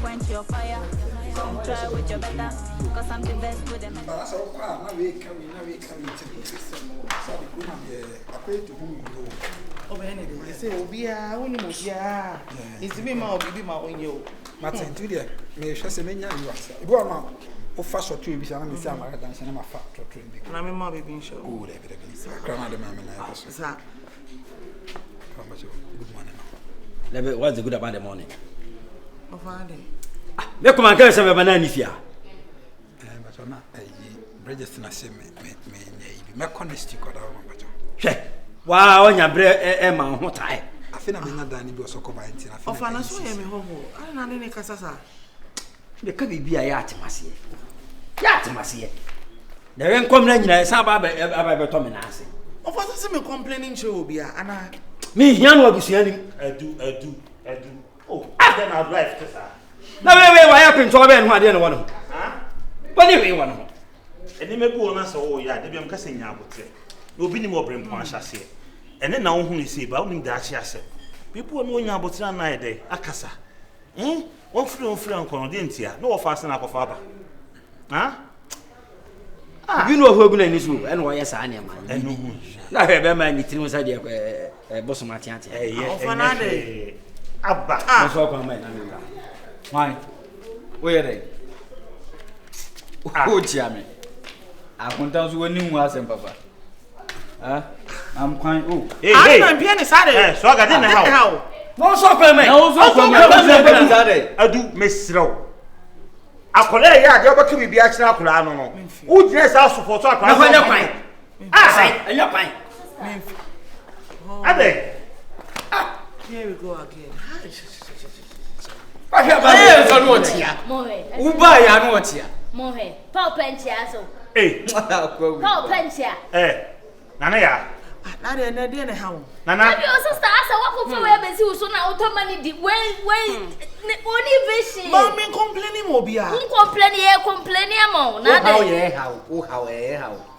Quench your fire. Come try with your better, cause I'm the best with them. That's all. Now we coming to the system. So the woman I pay to whom you go. They say, Obia, only Mobia. It's me, my baby, my own you. Martin, to the may just a mania you are. Go on, oh, fast or two, because I'm a man dancing. I'm a fat or train. And I'm a mother being show. Oh, evidently. Grandma, man, I was. How much good morning? What's the good about the morning? Of Friday. Me come and say banana nifia. But on register na say me honesty ko da wo but. Hwe. Wa onya bre ma ho tai. Afi na me nya dan ni bi osoko ba nti na. Of na so ye me ho ho. Ana na ne kasasa. Me ka bibia ya atemase. Ya atemase. Na wen kom na nyina sa ba ba to me na ase. Of what say me complaining show Obia ana. Me hia no abusua ni. Edu. Oh, then I'd like to say. Na we wa ya kwento ba en ho ade ne wono. Bani we wono. Eni me bu ona so o ya de biam ka se nya abotre. Na obi ni mo bre mpon ahyase. Ene na wo hu ni se ba wo nim da ahye ase. Bipu no nya abotre na ye de akasa. Won firi ankono de ntia. Na wo fa ase na akofa ba. You know who gonna nisu and why yes I am. Enu hu. Na he be ma ni tiri mo sa de boso matiante. Of anade. Abba. Mo so kwa mai na me ka. Why? Where they? Oh, Jamie. I can't tell you when you was papa. I'm quite I'm being decided. So I got in the house. No, so come, no, so come. I do Miss Row. Akole ya de obotu bibi a kira akula no. Wo jina sa support akula. Na kwanya kwan. Anya kwan. Ade. Here we go again. Hey, so no tia. Mohe. Uba ya no tia. Mohe. Paul Pentia so. Paul Pentia. Nana ya. Na de na de ne ha wo. Nana. Abi o sister asa wakofa we be si so na automani di when only vision. But me complaining Obia. Complaining among. Na de. How.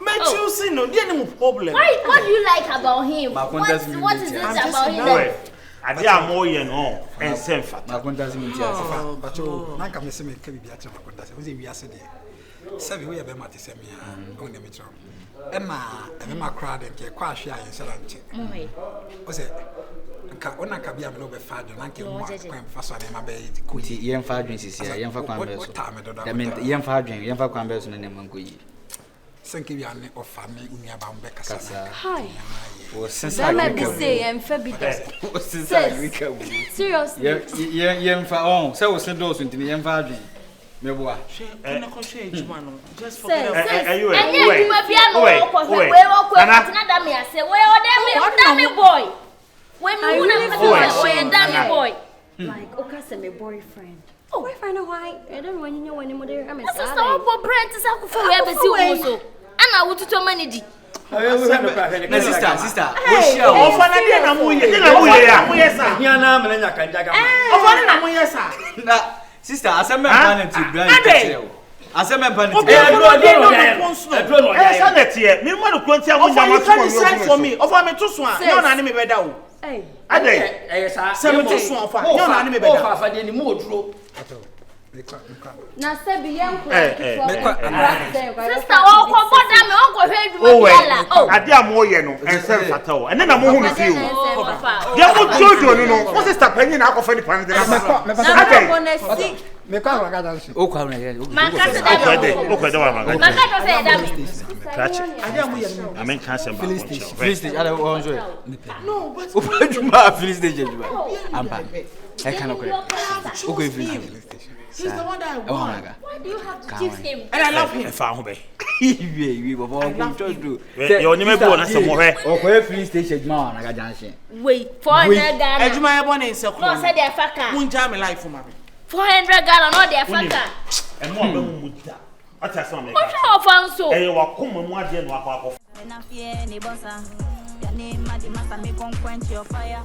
Me choosing no, there no problem. What do you like about him? What is it about him? Ade amoye no ensem fata. Ma konta se minti ase. But na ka me se me ka bibi a chama konta se. Wo ze wi ase de. Sabi wo ye be mate se me a. On dem tro. E me ma crowd nke kwa ahwe a yensala nche. O se nka ona ka bia me no be fa do na nke mo kwa fa so na ma be kuti yen fa adwen sisi ya yen fa kwan be so. Da me yen fa adwen yen fa kwan be so na ne man ko yi. Senke bia ne ofa me unia ba mbe kasa. Hi. O sensa me be say em fa bi do. O sensa wika wu. Seriously. Yen fa on se wo se do so ntini yen fa adwen. Me boa. Na ko share ejuma no. Just forget about it. And you ma bia no ko we ko na da me ase. We o dem me boy. When me wuna we damn boy. Like okay me boyfriend. Oh, boyfriend why? I don't want you know when you there. I'm a sister for brand is akufa we be si wo so. Ana wututo mani di. Sister. Ofa na dia na muye ya. Muye sa. Hia na me nya kanjaga. Ofa na muye sa. Na sister, asem plan to brand tell. Asem plan to. Sa net here. Me mo do kwanti a munya ma for me. Ofa me to so a. No na me be da o. Ade. Se me to so ofa. No na me be da. Ofa fa de ni mo oduro. Na sebi yen ko sister o ko boda me o ko hwe adwuma biala o ade amoye no ensem fata o ene na mo hu no fi o dia mo jojo ni no o sister panyi na akofa ni pan de me kwa wa gada nsi o kwa na ye makase da o ko de wa magaji makase se da mi trache ade amoye no amen cancer ba Felicity ada o nzo no but o adwuma Felicity adwuma ampa e kana ko o go Felicity. He's the one that I want. Why do you have to give him? And I love him. Fa ho be. We baba ko do. Yo ni me bo na se mo hwe. O ko free station ma na ga junction. Wait, 400 Ghana. Ejuma e bo na nse ko. No say dey faka. Munja me life for me. 400 Ghana no dey faka. E mo be mu muta. Ata so me. O sha ofanso. E wa ko mu ade no akwa. Na fear ni bossa. Your name madi masa me come quench your fire.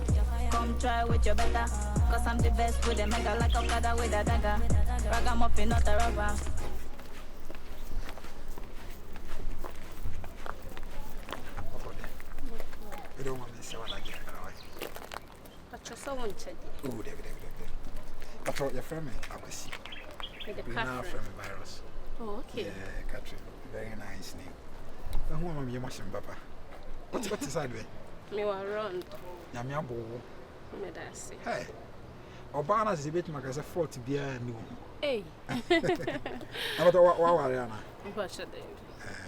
Come try with your better. Cause I'm the best with a mega like Okada with a dagger. Ragamuffin, not a rubber. You don't want me to say what I get. Just so one check. Oh, David. But your friend, I will see. We now from a virus. Oh, okay. Yeah, Catherine. Very nice name. Who am I? Machine, Papa. What's the side way? Me were around. Yamiabo. Me that say. Hey. Obana is a bit like a 40 beer and new. Hey. What are you? What should they?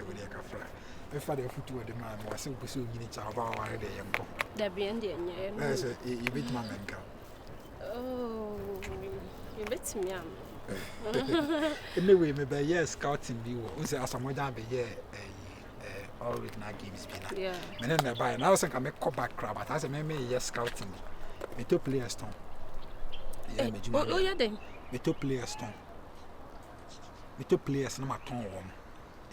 With your café. If I foot to the man was so pursuing each other already. That be Indian, yeah. Yes, you beat my man. Oh, you bet me. Anyway, maybe yes, scouting view. We say, as I'm going to be here, all with my games. Yeah. And then I buy. Now I think I make back crab. But as I may yes, scouting. Me two players stone. Yeah, me oh, yeah, then. Me two players stone. Me two players, no matter one.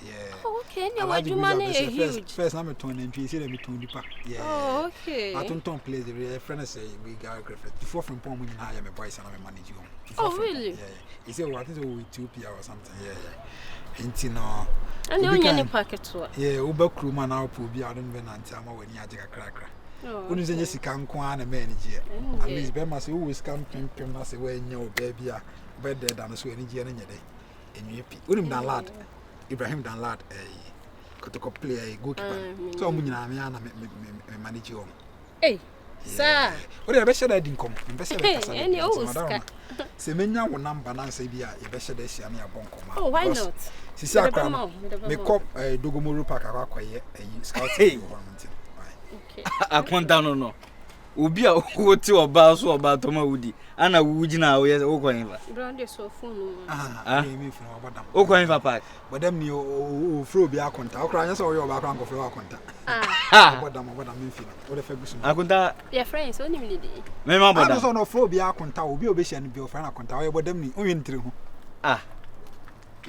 Yeah. Oh, okay. Now, what you money huge. First, I'm a ton and three. See them to the pack. Yeah. Oh, okay. I don't play the friend say we got Griffith. Before from Pom, when you hire my boys and I'm a manager. Oh, really? Yeah. He said, what is it with 2 p.m. or something? Yeah. And you know. And you only packet to it. Yeah, Uber crewman now will be out and I'm when you have a cracker. When you say yes, you can't go on a manager. At least Bema say, always come pimping us away in your baby. Bed dead and so any year in your day. And you put him down lad. Ibrahim dan lad kotoko play goalkeeper so mo nyina me ana me manage you eh sir o dey be share din kom be share be kasa any oska se menya wo number na say bia e be share dey sia na abon koma oh why not sisi akra me kom dogomoro park akwaye scout environment okay akonta no obi a wo ti oba so oba to ma wudi ana wuji na wo yes wo kwan fa brand so phone me phone obadam wo kwan fa park bodam ni o fro bi akonta okra anya so wo oba akra nkofo akonta obadam me phone wo de fa gusu akonta your friends only me dey me ma bodam ana so no fro bi akonta obi obehia no bi o fa na akonta wo bodam ni o yen tire ho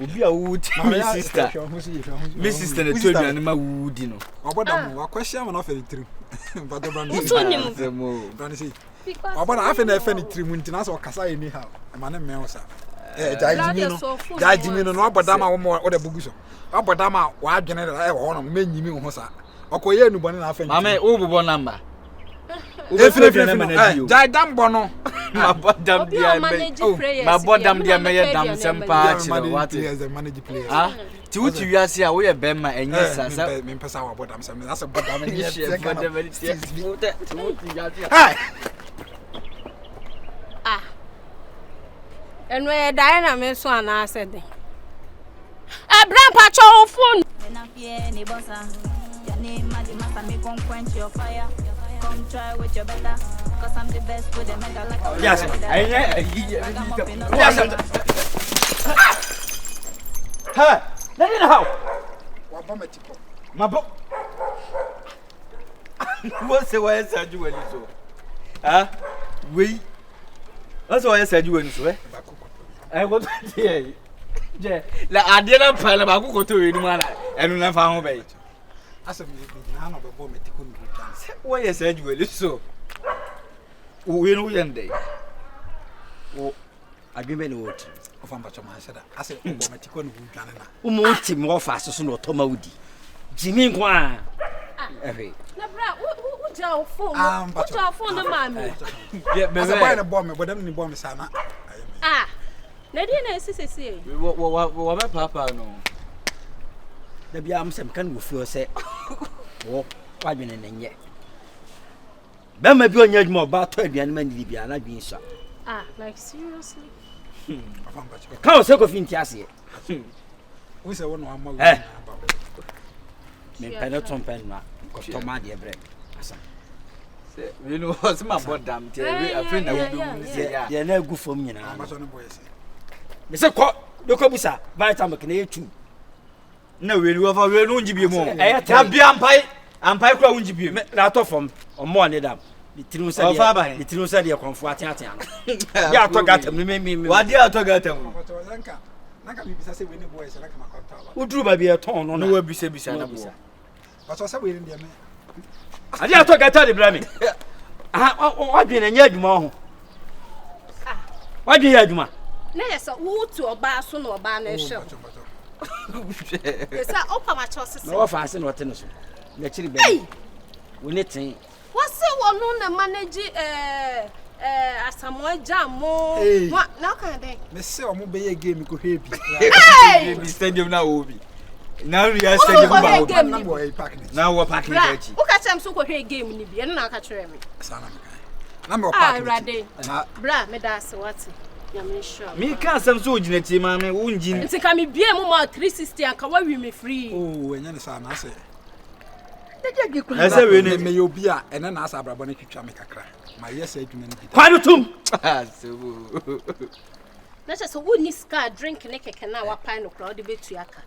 obi a wuti me sister na told you ma wudi no obadam wa kwahia ma na fa ni tire but brand see obada afa na fa ni tire mu ntina so kasa eni ha ma na me osa jajimi no obadam a wo de bugu so obadam a wa adwene da wo no me nyimi ho sa okoye enubone na afa ni mama wo bubo number jadam bono my bodam dia me dam sempa chiro what is manage players ti wuti wiase a wo ye bemma enye sasa me pesa wa bodam sem that's a bodam ni ti wuti wiase eno e dai na me so ana asede Grandpa chow phone na fear ni bossa your name magic master me come quench your fire. Come try with your better, cause I'm the best with the medal like a yes, ha, let it how. Wa bomba tipo. Mabo. What's the way said you when you so? We. That's why I said you when you so. I want to hear. Je, la adela pala ba ku ko to enu mala. Enu na fa ho be. Asa me na no be bomba tipo no chance. Why you said you when you so? We no yende. O agreement what? Of ambacho ma sada. Asa bomba tipo no dwane na. Umo tim wo fa so no to ma wudi. Jimi nko a. Ehe. Na bra, wo jaw phone. Wo jaw phone no mami. Yeah, me. Asa boy na bomba, but dem ni bomba sana. Na dia na sisi. Wo be papa no. Da bia am sem kan wo fuo se. Wo wadwene ne nye. Ba ma bi onya adwuma ba to aduane ma ni bia na dwen so. Like seriously? Of ambacho. Kan o se ko finti ase. We say one am Me pena tompen na ko to ma de bre. Asa. Say we know what's my bodam te we a friend that we do say ya. Ya na agu fom nyina. ambacho no boy say. Me se ko do ko busa vitamin ke na etu. Na we ni wa we no njibie mo. Na bia ampai kura unjibie. Na to fom o mo ne dam. Litinu sa de konfo atiatia no. Ya to gatam me. Wa dia to gatam. Ambacho zanka. Naka bibisa say we ni boy say naka makwata ba. Uduru ba bia ton no Na wa bisa na bo. But so say we ni dem. Ade ato gata de bra me. Wadwene nya adwuma ho. Wadwene adwuma. Na yesa wo tu oba so na oba na ehwe. Yesa opa ma chose. Na wo fa ase na wote no so. Na chiri be. Woni ten What's the manage Asamoah Jamo? What now can they? Me say omo be ye game ko hebi. Hey! Stadium na obi. Now we are stadium ba obi. Na boy park ni. Now we parking there. Who catch them so ko hwe game ni bi? Na ka kyerɛ me. Sana me kai. Na me park. Rade. Bra, me da se what? Ya me sure. Me ka sam so ogina ti ma me wonjin. Nti ka me bie mu ma 360 anka wa wi me free. Oh, enya ne sa na se. I say we ne me obi a ene na asa abrabo ne twitwa me kakra. Ma yes adwuma ne bi. Kwanu tum. Na se so woni ska drink ne keke na wa pai no kra de betu aka.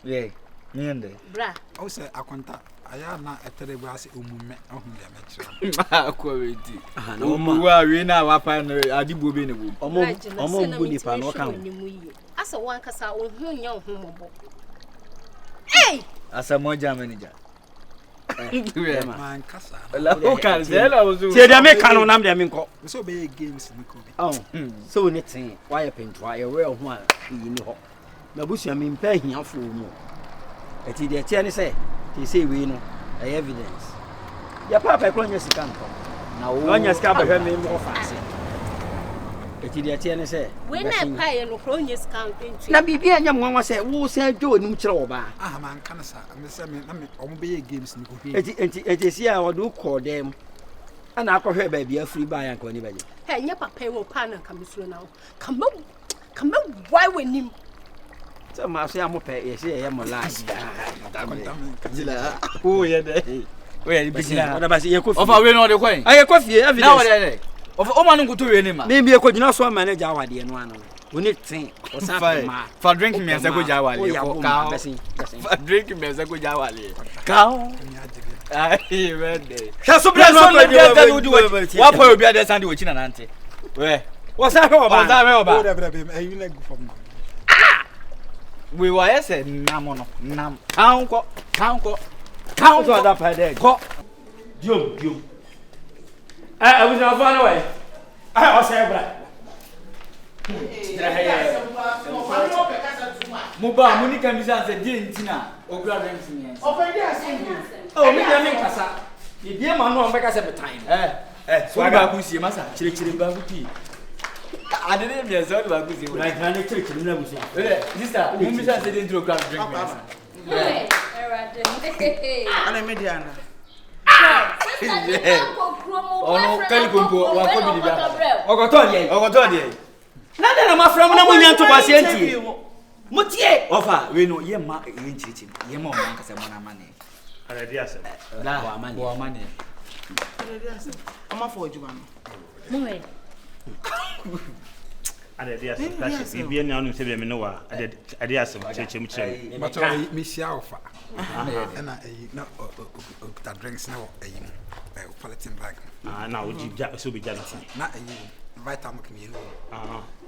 Yeah. Me ende. Bra. O se akonta aya na etere bra se omume ohun de me kira. Akwa wedi. Omu wa we na wa pa no adibo be ne wo. Omo bu ni pa no kan. Asa wan kasa ohun nya ohun mobo. Hey! Asamoah Jam manager. Man kasa. O kan se la ozu. Tie dia me kan no nam dia me nko. So be games ni ko bi. Oh. So ne ten, why pentwa ye we ho a yi ni ho. Na busu me mpa hiafo mu. Eti dia tie ne se, ti say we no, evidence. Ya papa ko nya sika nko. Na wo nya sika ba hwe me mo fa ase. Eti dia tie ne se, we na pa ye no kro nya sika nko. na bibia nya mo se wo se adwo nim kire wo ba. Ah man kana sa, me se me na me omo be games ni ko bi. Eti si a wo do call dem. Ana akɔhwɛ ba bia free ba ya nko ni ba je. Hey, nya papa wo pa na kam suro na wo. Kama why we nim. So ma so ya mo pe ye se ye mo live. Jila. Oh yeah dey. Oh yeah bigina. Oda ba se ye ko fi. Ofa we no de kwan. Aye ko fi evidence. Na wo dey. Ofa o ma no nkuto we ni ma. Me bi ko gina so manager awade no ano. Oni ten. O sa ma. For drink me asa go jawale ko ka. For drink me asa go jawale. Ka. Ai wede. Ka so bra no ko di wa pa obi ade sande wo china nante. We. Wo sa hwe oba. Wo sa hwe Oh oba. da bra be ayi na go from. We were yes nam no. Nam. Kanko. Count so da pa de. Ko. Diom. I was not far away. I was say bra. Muba muni kamisa se die ntina ogura rent me. Offend us. Oh, me dey make kasa. E bia ma no on beka se betan. So ba ku sie masa chire ba ku ti. Ade ne me so ba ku sie. Like na chire na busia. Sister, mummy say dey intro grab drink me. Ana mediana. Ono kali kompo wa ko bi bia. Ogoto de. Na de na mafra mo na mo nyanto ba se antie. Mutie. Ofa we no ye ma ye nchirichi. Ye ma o man kasa mo na mane. Ara dia se. La bo mane. Ama for Juma. Moe. Ara dia se. That's it. Bi na anu se bi me no wa. Ara dia se chechemu chere. But me sia ofa. Na na ta drinks na ayi mu. Polythene bag. Na oji ja so bi ja Na ayi vitamin kemi no.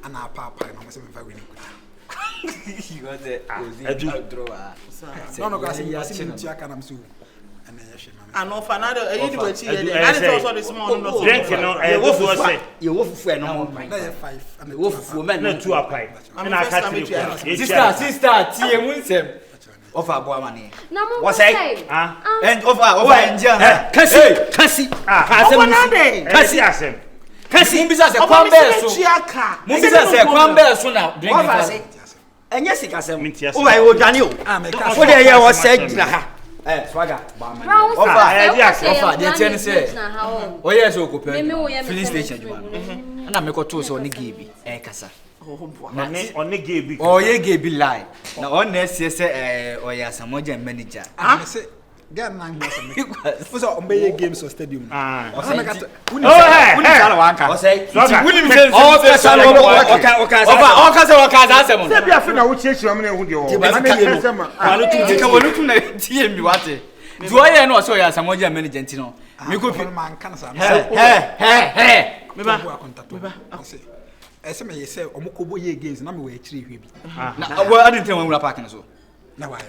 Ana papa no se me fa we ni kuta. You got the No go say me tia kana msu. Ana ya she mama. Ano fanado eyi di wachi ye dey. Ani so the small no. Drink no e go so say. Ye wo fufu no mo pan. Na 5 and Wo fufu men Na 2 apai. Na aka tiri. Sister tie mu nsem. Ofa bo amane. Na mo What say? And over enja. Kasi. Kasi asem. Kasi mbisa se kwambe so. Mbisa se kwambe so na drink. What say? Enye sika sem. Mintia. O wa wo dwane o. me ka. Wo de ye wo se gina ha. Swagger. Ba man. Ofa de tie ne se. O ye so ko pe. Filling station juma. Na me ko to so ni gibi. Kasa. Onne gebi. Oh ye gebi lie. Na on na sie se o ya Asamoah Jam manager. Me say get na ngba se me. Wo so on be ye games or stadium. O say uni sala wanka. O say uni se o ka sala o ka za asem. Se bia fe na wo chiechiro am na ehu de o. Wanu tu ka wonu tu na tie mi wate. Do ye no so ya Asamoah Jam manager ntino. Me ko man kana sa. Me ba. Me ba. Ese me ye say omokobo ye games na me we akiri hwe bi. Na wo adin tem wura park na so. na why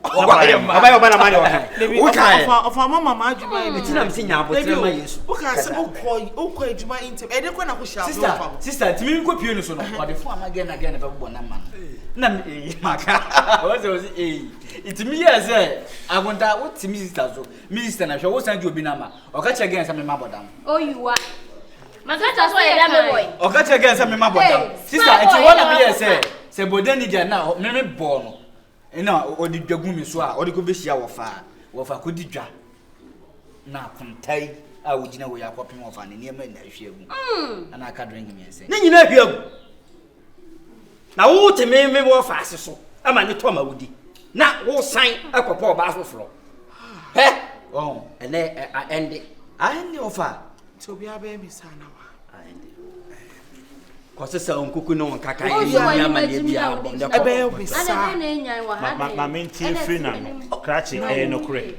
Ọba na mani wa. Of mama adwuma e ti na me nya abotre ma Yesu o ka se okọ adwuma intem e de kwa na ko sha Sister timi nko pie no so no ode fo amage na ge na bebo na man na maka o se itimi ye se agonda wo timi sister so minister na hwe wo san obi na ma o ka che ge nsa me mabodam Oyuwa Magata so ye da me boy o ka che ge nsa me mabodam sister enti wona me ye se bodani dia na me bo no ina odi dwagu mi so a odi ko behia wo fa ko di dwa na puntai a wogina wo yakopem wo fa ne niam na hwiagu ana aka drink mi ense ne nyina hwiagu na wo te me wo fa ase so ama ne to ma wodi na wo san akopo ba afoforo he ene ende ofa to bi abe mi sana wa Kosesa onkuku no nkaka ya amane bia ebe bi sa ana na enyan wa ha ma menti free na krachi no kure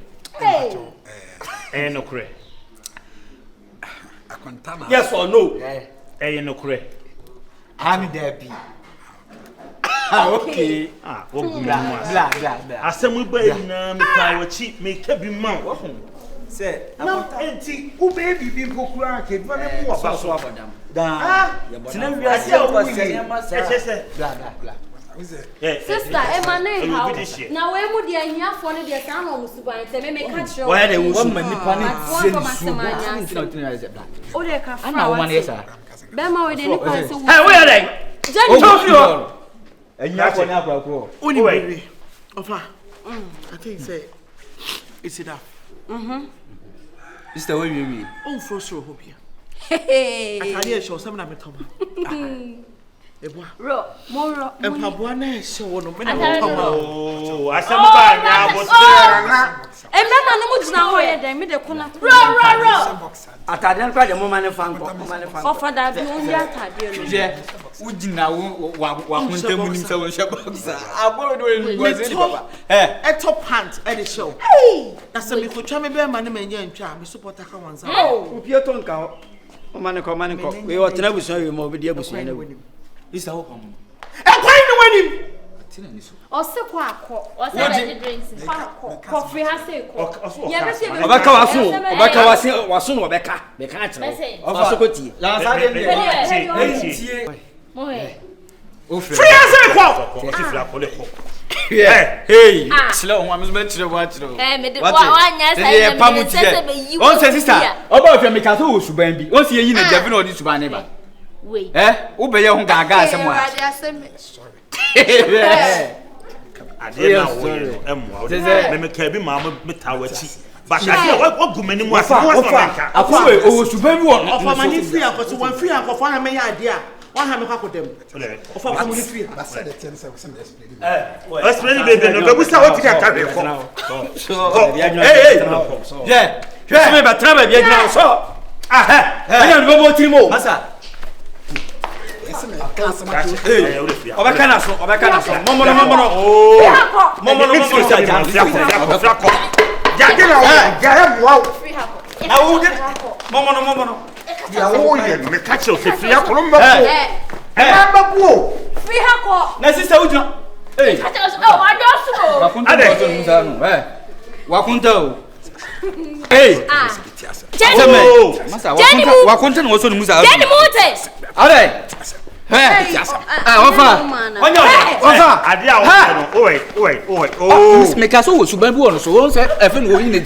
no kure akontama yes or no no kure ami there be okay wo gumma bla asemu ba ina me ka wachi me ka bi ma wo se na enti wo be bibi kokura ke ba me mo ba so abadam da tina wi ase o se ma sa bla Sister Emane how na we mu dia hiafo ne dia san no musuban se me ka kire wo ya de wo ma nipa ne o de ka ana wo man yesa be ma we de nipa se hey wo ya de Jenny Tofio enya ko nya akwa Oni baby. Ofa. I think say it's enough. sister we On frostro hope here. hey Atade e show some na metoma. Eboa. ro moro Empaboa na e show no me na Atade metoma. oh asemu ba nya abotre na Emema no mu gina ho ye den me de kuna ro atade npa de mo mane fanko Ofa da bi on dia atade no je ugina wa kunta mu nim se won hye boxa aboro do en gwaze ni baba E top pant e de show. Hey! Na se me ko twa me be ma ne manya ntwa me supporter ka wanza. opie to nka ho o mane ko we o tena busu we mo obedi abusu na we isa ho kom E kwai no wanim. tina ni so o se kwa akọ o se be drinks ko free ha se ko ye be se be obaka waso no obeka beka akere ofa so koti la sa de tie mo he o free Free as e kwa. ko ti fira ko le ko hey chile o nwa me chile wa chile me de wa anya sai me se be yi on se sister oba ofia me ka so wo suban bi on se yi na David no di suban ne ba we wo be ye ho gaga asem a ade na wo ye emwa me ka bi ma me ta wachi ba shade wa gumani mu asa wo so banka afa o suban bi wo Ofa mani free akoso wan free akoso na me ya ade a wan ha me kwa kodem. Ofa ko mu free. basa de ten se we some explain explain baby no be busa what can carry ko hey je me ba traba bia gina so anya no bo trimo masa obeka na so momo Ya de la ya he wow. na wo de momo Ya wo ye me catch you se fia ko mba ko. Mba ko. free ha ko na sister ujuna hey ata o wa do so wakunta ko musa no wakunta o hey Jenny masa Jenny wakunta no so musa Jenny Mute ale wafa ofa ade a wo no oi me ka so wo suban bi wo no so won se efe no wo yin di